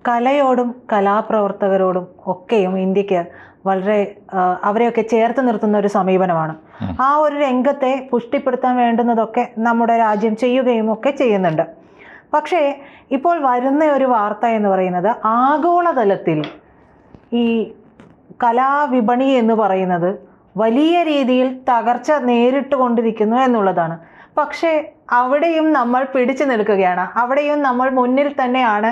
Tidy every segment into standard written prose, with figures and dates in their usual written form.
കലയോടും കലാപ്രവർത്തകരോടും ഒക്കെയും ഇന്ത്യക്ക് വളരെ അവരെയൊക്കെ ചേർത്ത് നിർത്തുന്ന ഒരു സമീപനമാണ്. ആ ഒരു രംഗത്തെ പുഷ്ടിപ്പെടുത്താൻ വേണ്ടുന്നതൊക്കെ നമ്മുടെ രാജ്യം ചെയ്യുകയും ഒക്കെ ചെയ്യുന്നുണ്ട്. പക്ഷേ ഇപ്പോൾ വരുന്ന ഒരു വാർത്ത എന്ന് പറയുന്നത് ആഗോളതലത്തിൽ ഈ കലാവിപണി എന്ന് പറയുന്നത് വലിയ രീതിയിൽ തകർച്ച നേരിട്ട് കൊണ്ടിരിക്കുന്നു എന്നുള്ളതാണ്. പക്ഷേ അവിടെയും നമ്മൾ പിടിച്ചു നിൽക്കുകയാണ്, അവിടെയും നമ്മൾ മുന്നിൽ തന്നെയാണ്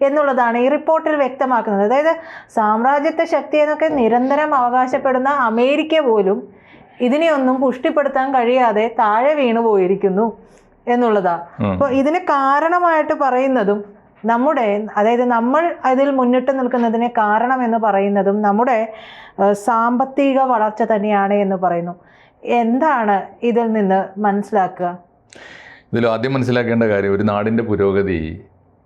എന്നുള്ളതാണ് ഈ റിപ്പോർട്ടിൽ വ്യക്തമാക്കുന്നത്. അതായത് സാമ്രാജ്യത്വ ശക്തി എന്നൊക്കെ നിരന്തരം അവകാശപ്പെടുന്ന അമേരിക്ക പോലും ഇതിനെയൊന്നും പുഷ്ടിപ്പെടുത്താൻ കഴിയാതെ താഴെ വീണു പോയിരിക്കുന്നു എന്നുള്ളതാണ്. അപ്പോൾ ഇതിന് കാരണമായിട്ട് പറയുന്നതും അതായത് നമ്മൾ അതിൽ മുന്നിട്ട് നിൽക്കുന്നതിന് കാരണം എന്ന് പറയുന്നതും നമ്മുടെ സാമ്പത്തിക വളർച്ച തന്നെയാണ് എന്ന് പറയുന്നു. എന്താണ് ഇതിൽ നിന്ന് മനസ്സിലാക്കുക? ഇതിൽ ആദ്യം മനസ്സിലാക്കേണ്ട കാര്യം, ഒരു നാടിൻ്റെ പുരോഗതി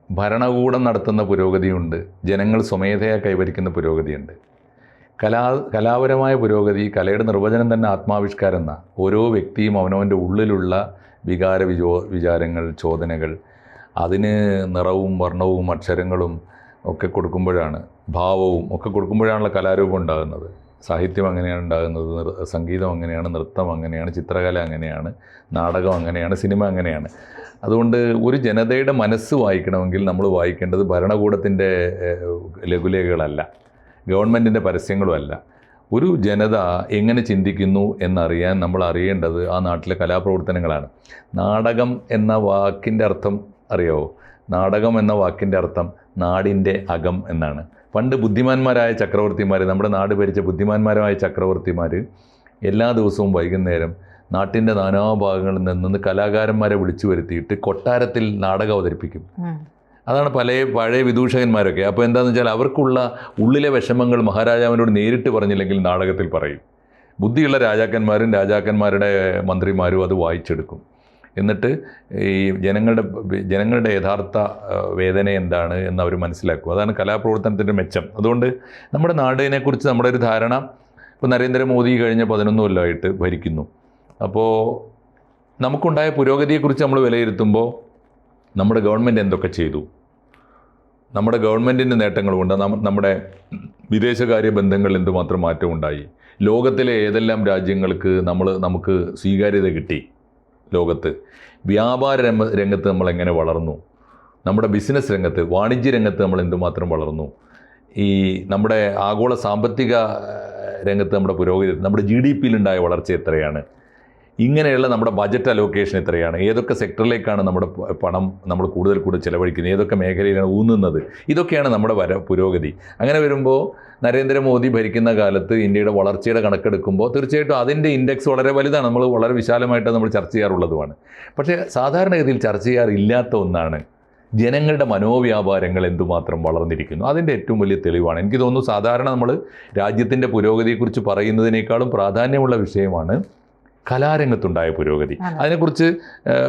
ഭരണകൂടം നടത്തുന്ന പുരോഗതിയുണ്ട്, ജനങ്ങൾ സ്വമേധയാ കൈവരിക്കുന്ന പുരോഗതിയുണ്ട്. കലാപരമായ പുരോഗതി, കലയുടെ നിർവചനം തന്നെ ആത്മാവിഷ്കാരം എന്നാണ്. ഓരോ വ്യക്തിയും അവനവൻ്റെ ഉള്ളിലുള്ള വിചാരങ്ങൾ, ചോദനകൾ, അതിന് നിറവും വർണ്ണവും അക്ഷരങ്ങളും ഒക്കെ കൊടുക്കുമ്പോഴാണ്, ഭാവവും ഒക്കെ കൊടുക്കുമ്പോഴാണല്ലോ കലാരൂപം ഉണ്ടാകുന്നത്. സാഹിത്യം അങ്ങനെയാണ് ഉണ്ടാകുന്നത്, സംഗീതം അങ്ങനെയാണ്, നൃത്തം അങ്ങനെയാണ്, ചിത്രകല അങ്ങനെയാണ്, നാടകം അങ്ങനെയാണ്, സിനിമ അങ്ങനെയാണ്. അതുകൊണ്ട് ഒരു ജനതയുടെ മനസ്സ് വായിക്കണമെങ്കിൽ നമ്മൾ വായിക്കേണ്ടത് ഭരണകൂടത്തിൻ്റെ ലഘുലേഖകളല്ല, ഗവൺമെൻറ്റിൻ്റെ പരസ്യങ്ങളുമല്ല. ഒരു ജനത എങ്ങനെ ചിന്തിക്കുന്നു എന്നറിയാൻ നമ്മൾ അറിയേണ്ടത് ആ നാട്ടിലെ കലാപ്രവർത്തനങ്ങളാണ്. നാടകം എന്ന വാക്കിൻ്റെ അർത്ഥം അറിയാവോ? നാടകം എന്ന വാക്കിൻ്റെ അർത്ഥം നാടിൻ്റെ അകം എന്നാണ്. പണ്ട് ബുദ്ധിമാന്മാരായ ചക്രവർത്തിമാർ, നമ്മുടെ നാട് ഭരിച്ച ബുദ്ധിമാന്മാരായ ചക്രവർത്തിമാർ എല്ലാ ദിവസവും വൈകുന്നേരം നാട്ടിൻ്റെ നാനാഭാഗങ്ങളിൽ നിന്ന് കലാകാരന്മാരെ വിളിച്ചു വരുത്തിയിട്ട് കൊട്ടാരത്തിൽ നാടകം അവതരിപ്പിക്കും. അതാണ് പഴയ വിദൂഷകന്മാരൊക്കെ. അപ്പോൾ എന്താണെന്ന് വെച്ചാൽ അവർക്കുള്ള ഉള്ളിലെ വിഷമങ്ങൾ മഹാരാജാവിനോട് നേരിട്ട് പറഞ്ഞില്ലെങ്കിൽ നാടകത്തിൽ പറയും. ബുദ്ധിയുള്ള രാജാക്കന്മാരും രാജാക്കന്മാരുടെ മന്ത്രിമാരും അത് വായിച്ചെടുക്കും. എന്നിട്ട് ഈ ജനങ്ങളുടെ യഥാർത്ഥ വേദന എന്താണ് എന്ന് അവർ മനസ്സിലാക്കും. അതാണ് കലാപ്രവർത്തനത്തിൻ്റെ മെച്ചം. അതുകൊണ്ട് നമ്മുടെ നാടിനെക്കുറിച്ച് നമ്മുടെ ഒരു ധാരണ, ഇപ്പോൾ നരേന്ദ്രമോദി കഴിഞ്ഞ 11 കൊല്ലമായിട്ട് ഭരിക്കുന്നു. അപ്പോൾ നമുക്കുണ്ടായ പുരോഗതിയെക്കുറിച്ച് നമ്മൾ വിലയിരുത്തുമ്പോൾ നമ്മുടെ ഗവൺമെൻറ് എന്തൊക്കെ ചെയ്തു, നമ്മുടെ ഗവൺമെൻറ്റിൻ്റെ നേട്ടങ്ങൾ കൊണ്ട് നമ്മുടെ വിദേശകാര്യ ബന്ധങ്ങളിൽ എന്തുമാത്രം മാറ്റം ഉണ്ടായി, ലോകത്തിലെ ഏതെല്ലാം രാജ്യങ്ങൾക്ക് നമുക്ക് സ്വീകാര്യത കിട്ടി, ലോകത്ത് വ്യാപാര രംഗത്ത് നമ്മൾ എങ്ങനെ വളർന്നു, നമ്മുടെ ബിസിനസ് രംഗത്ത്, വാണിജ്യ രംഗത്ത് നമ്മൾ എന്തുമാത്രം വളർന്നു, ഈ നമ്മുടെ ആഗോള സാമ്പത്തിക രംഗത്ത് നമ്മുടെ പുരോഗതി, നമ്മുടെ GDP-യിലുണ്ടായ വളർച്ച എത്രയാണ്, ഇങ്ങനെയുള്ള നമ്മുടെ ബജറ്റ് അലോക്കേഷൻ എത്രയാണ്, ഏതൊക്കെ സെക്ടറിലേക്കാണ് നമ്മുടെ പണം നമ്മൾ കൂടുതൽ ചിലവഴിക്കുന്നത്, ഏതൊക്കെ മേഖലയിലാണ് ഊന്നുന്നത്, ഇതൊക്കെയാണ് നമ്മുടെ പുരോഗതി. അങ്ങനെ വരുമ്പോൾ നരേന്ദ്രമോദി ഭരിക്കുന്ന കാലത്ത് ഇന്ത്യയുടെ വളർച്ചയുടെ കണക്കെടുക്കുമ്പോൾ തീർച്ചയായിട്ടും അതിൻ്റെ ഇൻഡെക്സ് വളരെ വലുതാണ്, നമ്മൾ വളരെ വിശാലമായിട്ട് നമ്മൾ ചർച്ച ചെയ്യാറുള്ളതുമാണ്. പക്ഷേ സാധാരണഗതിയിൽ ചർച്ച ചെയ്യാറില്ലാത്ത ഒന്നാണ് ജനങ്ങളുടെ മനോവ്യാപാരങ്ങൾ എന്തുമാത്രം വളർന്നിരിക്കുന്നു. അതിൻ്റെ ഏറ്റവും വലിയ തെളിവാണ്. എനിക്ക് തോന്നുന്നു സാധാരണ നമ്മൾ രാജ്യത്തിൻ്റെ പുരോഗതിയെക്കുറിച്ച് പറയുന്നതിനേക്കാളും പ്രാധാന്യമുള്ള വിഷയമാണ് കലാരംഗത്തുണ്ടായ പുരോഗതി. അതിനെക്കുറിച്ച്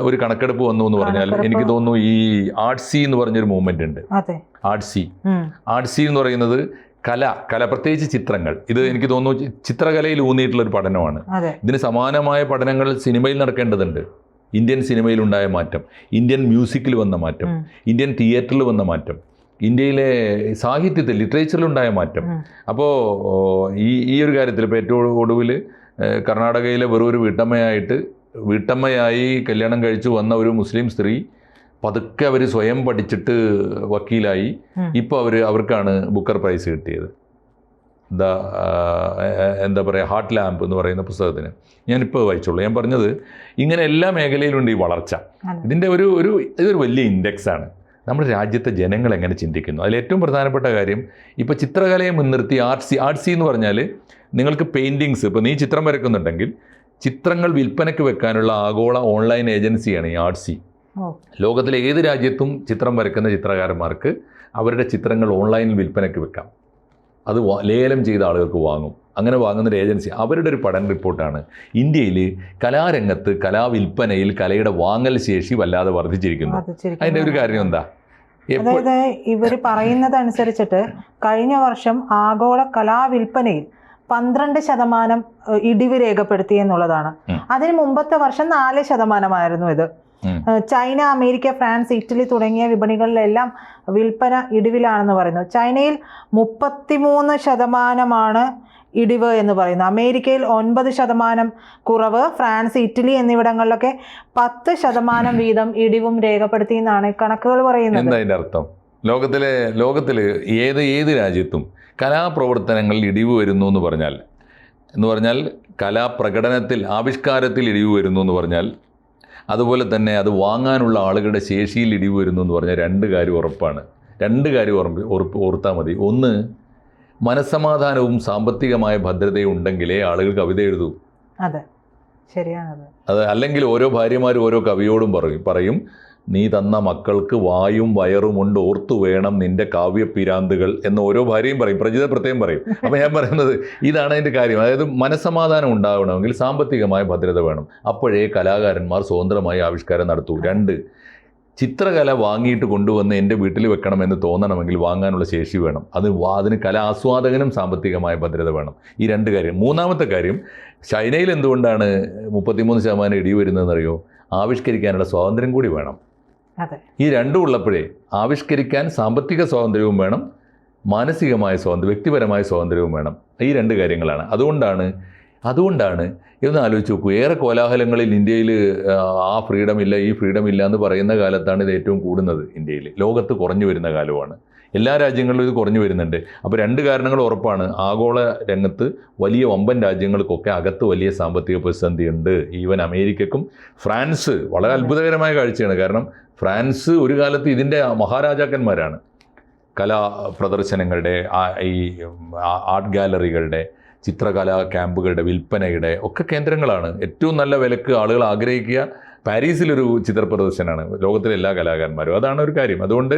ഒരു കണക്കെടുപ്പ് വന്നു എന്ന് പറഞ്ഞാൽ എനിക്ക് തോന്നുന്നു ഈ ആർട്സി എന്ന് പറഞ്ഞൊരു മൂവ്മെൻ്റ് ഉണ്ട്. ആർട്സി എന്ന് പറയുന്നത് കല പ്രത്യേകിച്ച് ചിത്രങ്ങൾ. ഇത് എനിക്ക് തോന്നുന്നു ചിത്രകലയിൽ ഊന്നിയിട്ടുള്ളൊരു പഠനമാണ്. ഇതിന് സമാനമായ പഠനങ്ങൾ സിനിമയിൽ നടക്കേണ്ടതുണ്ട്. ഇന്ത്യൻ സിനിമയിലുണ്ടായ മാറ്റം, ഇന്ത്യൻ മ്യൂസിക്കിൽ വന്ന മാറ്റം, ഇന്ത്യൻ തിയേറ്ററിൽ വന്ന മാറ്റം, ഇന്ത്യയിലെ സാഹിത്യത്തിൽ ലിറ്ററേച്ചറിലുണ്ടായ മാറ്റം. അപ്പോൾ ഈ ഒരു കാര്യത്തിൽ ഇപ്പോൾ ഏറ്റവും ഒടുവിൽ കർണാടകയിലെ വെറൊരു വീട്ടമ്മയായി കല്യാണം കഴിച്ചു വന്ന ഒരു മുസ്ലിം സ്ത്രീ പതുക്കെ അവർ സ്വയം പഠിച്ചിട്ട് വക്കീലായി. ഇപ്പോൾ അവർക്കാണ് ബുക്കർ പ്രൈസ് കിട്ടിയത്. എന്താ പറയുക, ഹാർട്ട് ലാമ്പ് എന്ന് പറയുന്ന പുസ്തകത്തിന്. ഞാനിപ്പോൾ വായിച്ചോളൂ. ഞാൻ പറഞ്ഞത് ഇങ്ങനെ എല്ലാ മേഖലയിലുണ്ട് ഈ വളർച്ച. ഇതിൻ്റെ ഇതൊരു വലിയ ഇൻഡെക്സാണ്. നമ്മുടെ രാജ്യത്തെ ജനങ്ങൾ എങ്ങനെ ചിന്തിക്കുന്നു. അതിലേറ്റവും പ്രധാനപ്പെട്ട കാര്യം, ഇപ്പോൾ ചിത്രകലയെ മുൻനിർത്തി ആർട്സി എന്ന് പറഞ്ഞാൽ നിങ്ങൾക്ക് പെയിൻറ്റിങ്സ്, ഇപ്പോൾ നീ ചിത്രം വരക്കുന്നുണ്ടെങ്കിൽ ചിത്രങ്ങൾ വിൽപ്പനയ്ക്ക് വെക്കാനുള്ള ആഗോള ഓൺലൈൻ ഏജൻസിയാണ് ഈ ആർട്സി. ലോകത്തിലെ ഏത് രാജ്യത്തും ചിത്രം വരക്കുന്ന ചിത്രകാരന്മാർക്ക് അവരുടെ ചിത്രങ്ങൾ ഓൺലൈനിൽ വിൽപ്പനയ്ക്ക് വെക്കാം. അത് ലേലം ചെയ്ത ആളുകൾക്ക് വാങ്ങും. അങ്ങനെ വാങ്ങുന്നൊരു ഏജൻസി. അവരുടെ ഒരു പഠന റിപ്പോർട്ടാണ് ഇന്ത്യയിൽ കലാരംഗത്ത്, കലാവിൽപ്പനയിൽ കലയുടെ വാങ്ങൽ ശേഷി വല്ലാതെ വർദ്ധിച്ചിരിക്കുന്നു. അതിൻ്റെ ഒരു കാര്യം എന്താ? അതായത് ഇവർ പറയുന്നതനുസരിച്ചിട്ട് കഴിഞ്ഞ വർഷം ആഗോള കലാവിൽപ്പനയിൽ 12% ഇടിവ് രേഖപ്പെടുത്തി എന്നുള്ളതാണ്. അതിന് മുമ്പത്തെ വർഷം 4% ഇത്. ചൈന, അമേരിക്ക, ഫ്രാൻസ്, ഇറ്റലി തുടങ്ങിയ വിപണികളിലെല്ലാം വിൽപ്പന ഇടിവിലാണെന്ന് പറയുന്നു. ചൈനയിൽ 33% ഇടിവ് എന്ന് പറയുന്നു. അമേരിക്കയിൽ 9% കുറവ്. ഫ്രാൻസ്, ഇറ്റലി എന്നിവിടങ്ങളിലൊക്കെ 10% വീതം ഇടിവും രേഖപ്പെടുത്തി എന്നാണ് കണക്കുകൾ പറയുന്നത്. എന്താ അതിൻ്റെ അർത്ഥം? ലോകത്തിൽ ഏത് രാജ്യത്തും കലാപ്രവർത്തനങ്ങളിൽ ഇടിവ് വരുന്നു എന്ന് പറഞ്ഞാൽ കലാപ്രകടനത്തിൽ, ആവിഷ്കാരത്തിൽ ഇടിവ് വരുന്നു എന്ന് പറഞ്ഞാൽ, അതുപോലെ തന്നെ അത് വാങ്ങാനുള്ള ആളുകളുടെ ശേഷിയിൽ ഇടിവ് വരുന്നു എന്ന് പറഞ്ഞാൽ രണ്ട് കാര്യം ഉറപ്പാണ്. ഓർത്താൽ മതി. ഒന്ന്, മനസ്സമാധാനവും സാമ്പത്തികമായ ഭദ്രതയും ഉണ്ടെങ്കിലേ ആളുകൾ കവിത എഴുതൂ. അതെ, ശരിയാണത്. അത് അല്ലെങ്കിൽ ഓരോ ഭാര്യമാരും ഓരോ കവിയോടും പറയും നീ തന്ന മക്കൾക്ക് വായും വയറും കൊണ്ട് ഓർത്തു വേണം നിന്റെ കാവ്യപിരാന്തുകൾ എന്ന് ഓരോ ഭാര്യയും പറയും, പ്രജിത പ്രത്യേകം പറയും. അപ്പോൾ ഞാൻ പറയുന്നത് ഇതാണ് അതിൻ്റെ കാര്യം. അതായത് മനസ്സമാധാനം ഉണ്ടാവണമെങ്കിൽ സാമ്പത്തികമായ ഭദ്രത വേണം. അപ്പോഴേ കലാകാരന്മാർ സ്വതന്ത്രമായി ആവിഷ്കാരം നടത്തൂ. രണ്ട്, ചിത്രകല വാങ്ങിയിട്ട് കൊണ്ടുവന്ന് എൻ്റെ വീട്ടിൽ വെക്കണമെന്ന് തോന്നണമെങ്കിൽ വാങ്ങാനുള്ള ശേഷി വേണം. അതിന് കലാസ്വാദകനും സാമ്പത്തികമായ ഭദ്രത വേണം. ഈ രണ്ട് കാര്യം. മൂന്നാമത്തെ കാര്യം, ചൈനയിൽ എന്തുകൊണ്ടാണ് 33% ഇടിവ് വരുന്നതെന്നറിയോ? ആവിഷ്കരിക്കാനുള്ള സ്വാതന്ത്ര്യം കൂടി വേണം. ഈ രണ്ടും ഉള്ളപ്പോഴേ ആവിഷ്കരിക്കാൻ സാമ്പത്തിക സ്വാതന്ത്ര്യവും വേണം, മാനസികമായ സ്വാതന്ത്ര്യം, വ്യക്തിപരമായ സ്വാതന്ത്ര്യവും വേണം. ഈ രണ്ട് കാര്യങ്ങളാണ്. അതുകൊണ്ടാണ് ഇതൊന്ന് ആലോചിച്ച് നോക്കൂ. ഏറെ കോലാഹലങ്ങളിൽ ഇന്ത്യയിൽ ആ ഫ്രീഡം ഇല്ല, ഈ ഫ്രീഡം ഇല്ല എന്ന് പറയുന്ന കാലത്താണ് ഇത് ഏറ്റവും കൂടുന്നത്. ഇന്ത്യയിൽ ലോകത്ത് കുറഞ്ഞു വരുന്ന കാലമാണ്. എല്ലാ രാജ്യങ്ങളിലും ഇത് കുറഞ്ഞു വരുന്നുണ്ട്. അപ്പോൾ രണ്ട് കാരണങ്ങൾ ഉറപ്പാണ്. ആഗോള രംഗത്ത് വലിയ വമ്പൻ രാജ്യങ്ങൾക്കൊക്കെ അകത്ത് വലിയ സാമ്പത്തിക പ്രതിസന്ധി ഉണ്ട്. ഈവൻ അമേരിക്കക്കും. ഫ്രാൻസ് വളരെ അത്ഭുതകരമായ കാഴ്ചയാണ്. കാരണം ഫ്രാൻസ് ഒരു കാലത്ത് ഇതിൻ്റെ മഹാരാജാക്കന്മാരാണ്. കലാ പ്രദർശനങ്ങളുടെ, ഈ ആർട്ട് ഗാലറികളുടെ, ചിത്രകലാ ക്യാമ്പുകളുടെ, വിൽപ്പനയുടെ ഒക്കെ കേന്ദ്രങ്ങളാണ്. ഏറ്റവും നല്ല വിലക്ക് ആളുകൾ ആഗ്രഹിക്കുക പാരീസിലൊരു ചിത്ര പ്രദർശനമാണ് ലോകത്തിലെ എല്ലാ കലാകാരന്മാരും. അതാണ് ഒരു കാര്യം. അതുകൊണ്ട്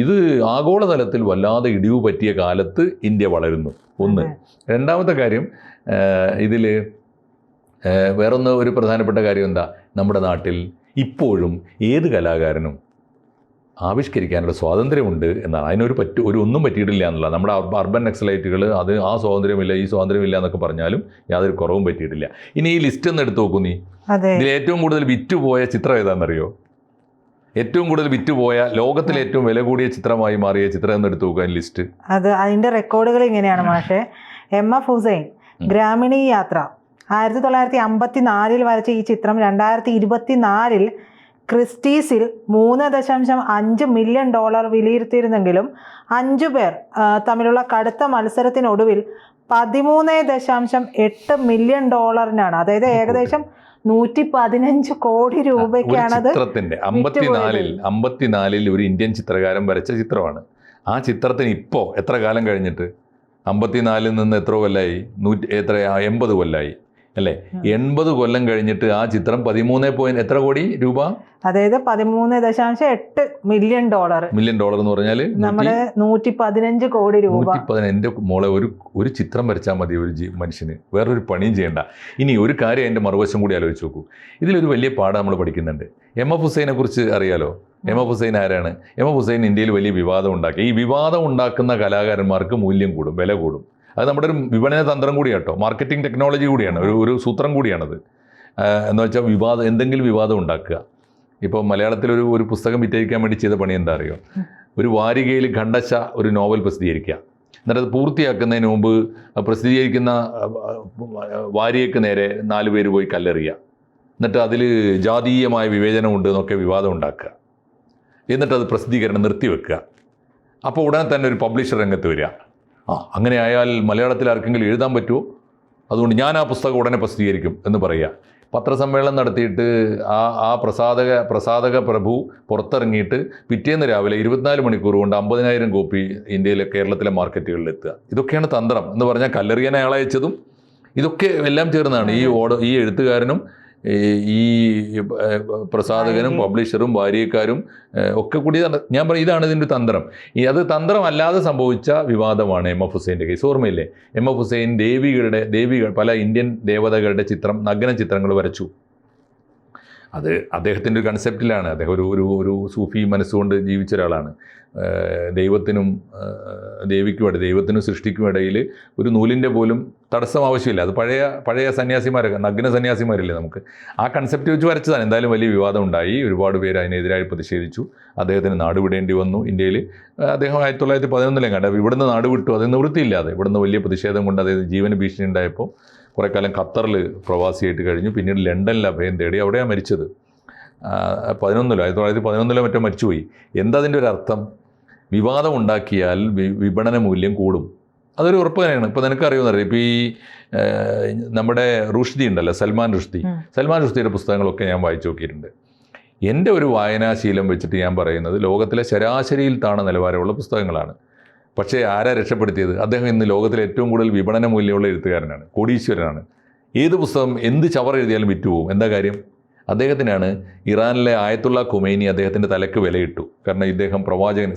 ഇത് ആഗോളതലത്തിൽ വല്ലാതെ ഇടിവ് പറ്റിയ കാലത്ത് ഇന്ത്യ വളരുന്നു. ഒന്ന്. രണ്ടാമത്തെ കാര്യം, ഇതിൽ വേറൊന്ന് ഒരു പ്രധാനപ്പെട്ട കാര്യം എന്താ? നമ്മുടെ നാട്ടിൽ ഇപ്പോഴും ഏത് കലാകാരനും ആവിഷ്കരിക്കാനുള്ള സ്വാതന്ത്ര്യമുണ്ട് എന്നാണ്. ഒരു ഒന്നും പറ്റിയിട്ടില്ല എന്നുള്ള നമ്മുടെ അർബൻ നക്സലൈറ്റുകൾ ആ സ്വാതന്ത്ര്യമില്ല, ഈ സ്വാതന്ത്ര്യമില്ല എന്നൊക്കെ പറഞ്ഞാലും യാതൊരു കുറവും പറ്റിയിട്ടില്ല. ഇനി ഈ ലിസ്റ്റ് ഒന്ന് എടുത്ത് നോക്കൂ. ഇതിൽ ഏറ്റവും കൂടുതൽ വിറ്റുപോയ ചിത്രം ഏതാണെന്നറിയോ? ഏറ്റവും കൂടുതൽ വിറ്റുപോയ, ലോകത്തിലെ ഏറ്റവും വില കൂടിയ ചിത്രമായി മാറിയ ചിത്രം എന്ന് എടുത്ത് നോക്കുക ലിസ്റ്റ്. അതിന്റെ റെക്കോർഡുകൾ ഇങ്ങനെയാണ് മാഷെ. MF ഹുസൈൻ ഗ്രാമിണി യാത്ര 1954 വരച്ച ഈ ചിത്രം 2024 ക്രിസ്റ്റീസിൽ $3.5 മില്യൺ വിലയിരുത്തിയിരുന്നെങ്കിലും 5 പേർ തമ്മിലുള്ള കടുത്ത മത്സരത്തിനൊടുവിൽ $13.8 മില്യൺ, അതായത് ഏകദേശം 115 കോടി രൂപയ്ക്കാണത്. ചിത്രത്തിന്റെ 54 ഒരു ഇന്ത്യൻ ചിത്രകാരൻ വരച്ച ചിത്രമാണ്. ആ ചിത്രത്തിന് ഇപ്പോൾ എത്ര കാലം കഴിഞ്ഞിട്ട്? 54 നിന്ന് എത്ര കൊല്ലമായി? 80 കൊല്ലമായി അല്ലേ? 80 കൊല്ലം കഴിഞ്ഞിട്ട് ആ ചിത്രം 13 എത്ര കോടി രൂപ? അതായത് $13.8 മില്യൺ. മില്യൺ എന്ന് പറഞ്ഞാൽ നമ്മുടെ 115 കോടി രൂപ. എൻ്റെ മോളെ, ഒരു ചിത്രം വരച്ചാൽ മതി ഒരു മനുഷ്യന്, വേറൊരു പണിയും ചെയ്യണ്ട. ഇനി ഒരു കാര്യം അതിൻ്റെ മറുവശം കൂടി ആലോചിച്ച് നോക്കൂ. ഇതിലൊരു വലിയ പാഠം നമ്മൾ പഠിക്കുന്നുണ്ട്. MF ഹുസൈനെ കുറിച്ച് അറിയാലോ? MF ഹുസൈൻ ആരാണ്? MF ഹുസൈൻ ഇന്ത്യയിൽ വലിയ വിവാദം ഉണ്ടാക്കി. ഈ വിവാദം ഉണ്ടാക്കുന്ന കലാകാരന്മാർക്ക് മൂല്യം കൂടും, വില കൂടും. അത് നമ്മുടെ ഒരു വിപണന തന്ത്രം കൂടിയാണ് കേട്ടോ, മാർക്കറ്റിംഗ് ടെക്നോളജി കൂടിയാണ്, ഒരു സൂത്രം കൂടിയാണത്. എന്ന് വെച്ചാൽ എന്തെങ്കിലും വിവാദം ഉണ്ടാക്കുക. ഇപ്പോൾ മലയാളത്തിലൊരു പുസ്തകം വിറ്റഴിക്കാൻ വേണ്ടി ചെയ്ത പണി എന്താ അറിയോ? ഒരു വാരികയിൽ ഖണ്ഡശ ഒരു നോവൽ പ്രസിദ്ധീകരിക്കുക. എന്നിട്ട് അത് പൂർത്തിയാക്കുന്നതിന് മുമ്പ് പ്രസിദ്ധീകരിക്കുന്ന വാരികയ്ക്ക് നേരെ 4 പേര് പോയി കല്ലെറിയുക. എന്നിട്ട് അതിൽ ജാതീയമായ വിവേചനമുണ്ട് എന്നൊക്കെ വിവാദം ഉണ്ടാക്കുക. എന്നിട്ടത് പ്രസിദ്ധീകരണം നിർത്തിവെക്കുക. അപ്പോൾ ഉടനെ തന്നെ ഒരു പബ്ലിഷർ രംഗത്ത് വരിക. അങ്ങനെ ആയാൽ മലയാളത്തിൽ ആർക്കെങ്കിലും എഴുതാൻ പറ്റുമോ? അതുകൊണ്ട് ഞാൻ ആ പുസ്തകം ഉടനെ പ്രസിദ്ധീകരിക്കും എന്ന് പറയുക. പത്രസമ്മേളനം നടത്തിയിട്ട് ആ പ്രസാധക പ്രഭു പുറത്തിറങ്ങിയിട്ട് പിറ്റേന്ന് രാവിലെ 24 മണിക്കൂർ കൊണ്ട് 50,000 കോപ്പി കേരളത്തിലെ മാർക്കറ്റുകളിൽ എത്തുക. ഇതൊക്കെയാണ് തന്ത്രം എന്ന് പറഞ്ഞാൽ കല്ലെറിയാൻ അയാളെ അയച്ചതും ഇതൊക്കെ എല്ലാം ചേർന്നാണ്. ഈ എഴുത്തുകാരനും ഈ പ്രസാധകനും പബ്ലിഷറും വാരികക്കാരും ഒക്കെ കൂടി ഞാൻ പറയും ഇതാണ് ഇതിൻ്റെ തന്ത്രം. അത് തന്ത്രമല്ലാതെ സംഭവിച്ച വിവാദമാണ് MF ഹുസൈൻ്റെ കേസ്. ഓർമ്മയില്ലേ? MF ഹുസൈൻ ദേവികൾ പല ഇന്ത്യൻ ദേവതകളുടെ നഗ്ന ചിത്രങ്ങൾ വരച്ചു. അത് അദ്ദേഹത്തിൻ്റെ ഒരു കൺസെപ്റ്റിലാണ്. അദ്ദേഹം ഒരു സൂഫി മനസ്സുകൊണ്ട് ജീവിച്ച ഒരാളാണ്. ദൈവത്തിനും ദേവിക്കും ദൈവത്തിനും സൃഷ്ടിക്കും ഇടയിൽ ഒരു നൂലിൻ്റെ പോലും തടസ്സം ആവശ്യമില്ല. അത് പഴയ സന്യാസിമാരൊക്കെ, നഗ്ന സന്യാസിമാരില്ലേ നമുക്ക്, ആ കൺസെപ്റ്റ് വെച്ച് വരച്ചതാണ്. എന്തായാലും വലിയ വിവാദം ഉണ്ടായി, ഒരുപാട് പേര് അതിനെതിരായി പ്രതിഷേധിച്ചു. അദ്ദേഹത്തിന് നാട് വിടേണ്ടി വന്നു. ഇന്ത്യയിൽ അദ്ദേഹം 1911 കണ്ട ഇവിടുന്ന് നാട് വിട്ടു. അത് നിവൃത്തിയില്ലാതെ ഇവിടുന്ന് വലിയ പ്രതിഷേധം കൊണ്ട് അദ്ദേഹം ജീവന് ഭീഷണി ഉണ്ടായപ്പോൾ കുറേ കാലം ഖത്തറിൽ പ്രവാസിയായിട്ട് കഴിഞ്ഞു. പിന്നീട് ലണ്ടനിൽ അഭയം തേടി, അവിടെയാണ് മരിച്ചത്. 1911 മറ്റോ മരിച്ചുപോയി. എന്താ അതിൻ്റെ ഒരു അർത്ഥം? വിവാദം ഉണ്ടാക്കിയാൽ വിപണന മൂല്യം കൂടും. അതൊരു ഉറപ്പ് തന്നെയാണ്. ഇപ്പോൾ നിനക്കറിയുന്നറിയാം, ഇപ്പോൾ ഈ നമ്മുടെ റുഷ്ദി ഉണ്ടല്ലോ, സൽമാൻ റുഷ്ദിയുടെ പുസ്തകങ്ങളൊക്കെ ഞാൻ വായിച്ചു നോക്കിയിട്ടുണ്ട്. എൻ്റെ ഒരു വായനാശീലം വെച്ചിട്ട് ഞാൻ പറയുന്നത് ലോകത്തിലെ ശരാശരിയിൽ താണ നിലവാരമുള്ള പുസ്തകങ്ങളാണ്. പക്ഷേ ആരാ രക്ഷപ്പെടുത്തിയത്? അദ്ദേഹം ഇന്ന് ലോകത്തിലെ ഏറ്റവും കൂടുതൽ വിപണന മൂല്യമുള്ള എഴുത്തുകാരനാണ്, കോടീശ്വരനാണ്. ഏത് പുസ്തകം എന്ത് ചവർ എഴുതിയാലും വിറ്റുപോകും. എന്താ കാര്യം? അദ്ദേഹത്തിനാണ് ഇറാനിലെ ആയത്തുള്ള ഖുമൈനി അദ്ദേഹത്തിൻ്റെ തലക്ക് വിലയിട്ടു. കാരണം ഇദ്ദേഹം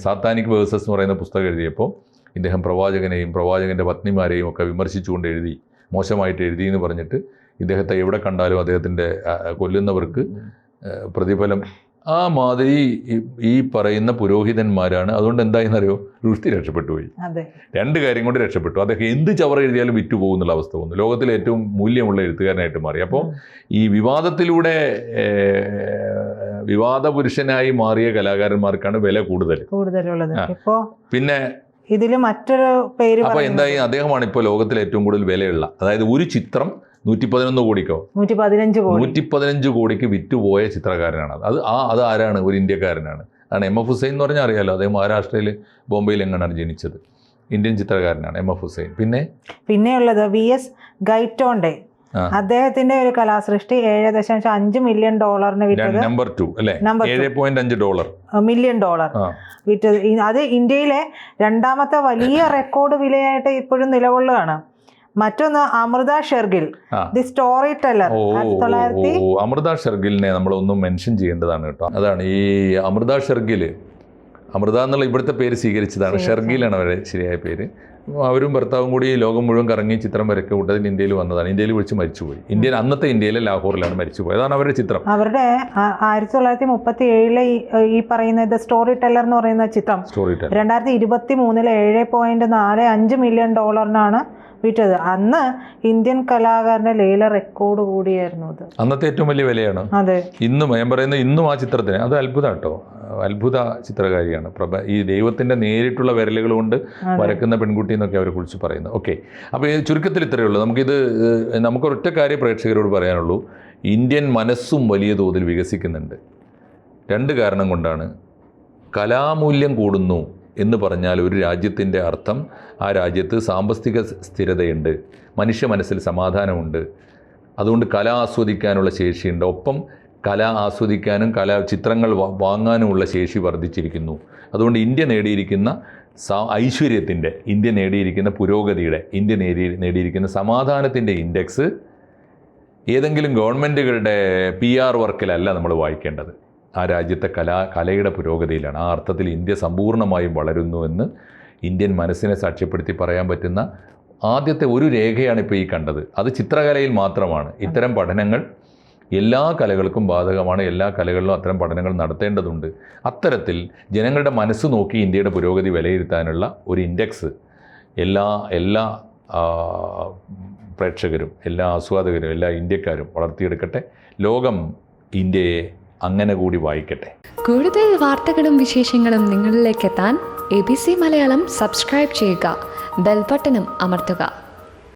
സാത്താനിക് വേഴ്സസ് എന്ന് പറയുന്ന പുസ്തകം എഴുതിയപ്പോൾ ഇദ്ദേഹം പ്രവാചകനെയും പ്രവാചകൻ്റെ പത്നിമാരെയും ഒക്കെ വിമർശിച്ചുകൊണ്ട് എഴുതി, മോശമായിട്ട് എഴുതി എന്ന് പറഞ്ഞിട്ട് ഇദ്ദേഹത്തെ എവിടെ കണ്ടാലും അദ്ദേഹത്തിൻ്റെ കൊല്ലുന്നവർക്ക് പ്രതിഫലം. ആ മാതിരി ഈ പറയുന്ന പുരോഹിതന്മാരാണ്. അതുകൊണ്ട് എന്തായെന്നറിയോ, റുഷ്ദി രക്ഷപ്പെട്ടു പോയി. 2 കാര്യം കൊണ്ട് രക്ഷപ്പെട്ടു. അദ്ദേഹം എന്ത് ചവർ എഴുതിയാലും വിറ്റുപോകുന്നുള്ള അവസ്ഥ വന്നു. ലോകത്തിലെ ഏറ്റവും മൂല്യമുള്ള എഴുത്തുകാരനായിട്ട് മാറി. അപ്പോൾ ഈ വിവാദത്തിലൂടെ വിവാദ പുരുഷനായി മാറിയ കലാകാരന്മാർക്കാണ് വില കൂടുതലുള്ളത്. പിന്നെ ഇതിൽ മറ്റൊരു പേര്, അപ്പോൾ എന്തായി, അദ്ദേഹമാണ് ഇപ്പോൾ ലോകത്തിലെ ഏറ്റവും കൂടുതൽ വിലയുള്ള, അതായത് ഒരു ചിത്രം 111 കോടിക്കോ 115 കോടിക്ക് വിറ്റുപോയ ചിത്രകാരനാണ്. അത് ആരാണ്? ഒരു ഇന്ത്യക്കാരനാണ്. അതാണ് MF ഹുസൈൻ എന്ന് പറഞ്ഞാൽ അറിയാലോ. അദ്ദേഹം മഹാരാഷ്ട്രയിൽ ബോംബെയിൽ എങ്ങനെയാണ് ജനിച്ചത്. ഇന്ത്യൻ ചിത്രകാരനാണ് MF ഹുസൈൻ. പിന്നെയുള്ളത് VS ഗൈറ്റോണ്ടെ. അദ്ദേഹത്തിന്റെ ഒരു കലാസൃഷ്ടി $7.5 മില്യൺ വിറ്റത്. നമ്പർ 2 അല്ലേ? $7.5 മില്യൺ വിറ്റത്. അത് ഇന്ത്യയിലെ 2ാമത്തെ വലിയ റെക്കോർഡ് വിലയായിട്ട് ഇപ്പോഴും നിലകൊള്ളുകയാണ്. മറ്റൊന്ന് Amrita Shergil, the story teller. Amrita ഷെർഗിലിനെ നമ്മളൊന്നും മെൻഷൻ ചെയ്യേണ്ടതാണ് കേട്ടോ. അതാണ് ഈ അമൃത ഷെർഗിൽ. അമൃത എന്നുള്ള ഇവിടുത്തെ പേര് സ്വീകരിച്ചതാണ്, ഷെർഗിലാണ് അവരുടെ ശരിയായ പേര്. അവരും ഭർത്താവും കൂടി ലോകം മുഴുവൻ കറങ്ങി ചിത്രം വരയ്ക്കുക കൂട്ടത്തിൽ ഇന്ത്യയിൽ വന്നതാണ്. ഇന്ത്യയിൽ വെച്ച് മരിച്ചുപോയി. അന്നത്തെ ഇന്ത്യയിലെ ലാഹോറിലാണ് മരിച്ചുപോയത്. അതാണ് അവരുടെ ചിത്രം. അവരുടെ 1937 ഈ പറയുന്ന സ്റ്റോറി ടെല്ലർ എന്ന് പറയുന്ന ചിത്രം 2023 $7.45 മില്യൺ വിറ്റത്. അന്ന് ഇന്ത്യൻ കലാകാരന്റെ ലേല റെക്കോർഡ് കൂടിയായിരുന്നു അത്. അന്നത്തെ ഏറ്റവും വലിയ വിലയാണ്. അതെ. ഇന്നും ഞാൻ പറയുന്നത്, ഇന്നും ആ ചിത്രത്തിന് അത് അത്ഭുതം കേട്ടോ. അത്ഭുത ചിത്രകാരിയാണ്. ഈ ദൈവത്തിൻ്റെ നേരിട്ടുള്ള വിരലുകൾ കൊണ്ട് വരക്കുന്ന പെൺകുട്ടി എന്നൊക്കെ അവരെ കുറിച്ച് പറയുന്നത്. ഓക്കെ, അപ്പോൾ ചുരുക്കത്തിൽ ഇത്രയേ ഉള്ളൂ. നമുക്കൊരൊറ്റ കാര്യം പ്രേക്ഷകരോട് പറയാനുള്ളൂ. ഇന്ത്യൻ മനസ്സും വലിയ തോതിൽ വികസിക്കുന്നുണ്ട്. 2 കാരണം കൊണ്ടാണ്. കലാമൂല്യം കൂടുന്നു എന്ന് പറഞ്ഞാൽ ഒരു രാജ്യത്തിൻ്റെ അർത്ഥം ആ രാജ്യത്ത് സാമ്പത്തിക സ്ഥിരതയുണ്ട്, മനുഷ്യ മനസ്സിൽ സമാധാനമുണ്ട്. അതുകൊണ്ട് കല ആസ്വദിക്കാനുള്ള ശേഷിയുണ്ട്. ഒപ്പം കല ആസ്വദിക്കാനും ചിത്രങ്ങൾ വാങ്ങാനുമുള്ള ശേഷി വർദ്ധിച്ചിരിക്കുന്നു. അതുകൊണ്ട് ഇന്ത്യ നേടിയിരിക്കുന്ന ഐശ്വര്യത്തിൻ്റെ, ഇന്ത്യ നേടിയിരിക്കുന്ന പുരോഗതിയുടെ, ഇന്ത്യ നേടിയിരിക്കുന്ന സമാധാനത്തിൻ്റെ ഇൻഡെക്സ് ഏതെങ്കിലും ഗവൺമെൻറ്റുകളുടെ PR വർക്കിലല്ല നമ്മൾ വായിക്കേണ്ടത്. ആ രാജ്യത്തെ കലയുടെ പുരോഗതിയിലാണ്. ആ അർത്ഥത്തിൽ ഇന്ത്യ സമ്പൂർണ്ണമായും വളരുന്നു എന്ന് ഇന്ത്യൻ മനസ്സിനെ സാക്ഷ്യപ്പെടുത്തി പറയാൻ പറ്റുന്ന ആദ്യത്തെ ഒരു രേഖയാണ് ഇപ്പോൾ ഈ കണ്ടത്. അത് ചിത്രകലയിൽ മാത്രമാണ്. ഇത്തരം പഠനങ്ങൾ എല്ലാ കലകൾക്കും ബാധകമാണ്. എല്ലാ കലകളിലും അത്തരം പഠനങ്ങൾ നടത്തേണ്ടതുണ്ട്. അത്തരത്തിൽ ജനങ്ങളുടെ മനസ്സ് നോക്കി ഇന്ത്യയുടെ പുരോഗതി വിലയിരുത്താനുള്ള ഒരു ഇൻഡെക്സ് എല്ലാ പ്രേക്ഷകരും, എല്ലാ ആസ്വാദകരും, എല്ലാ ഇന്ത്യക്കാരും വളർത്തിയെടുക്കട്ടെ. ലോകം ഇന്ത്യയെ അങ്ങനെ കൂടി വായിക്കട്ടെ. കൂടുതൽ വാർത്തകളും വിശേഷങ്ങളും നിങ്ങളിലേക്ക് എത്താൻ ABC മലയാളം സബ്സ്ക്രൈബ് ചെയ്യുക, ബെൽ ബട്ടണും അമർത്തുക.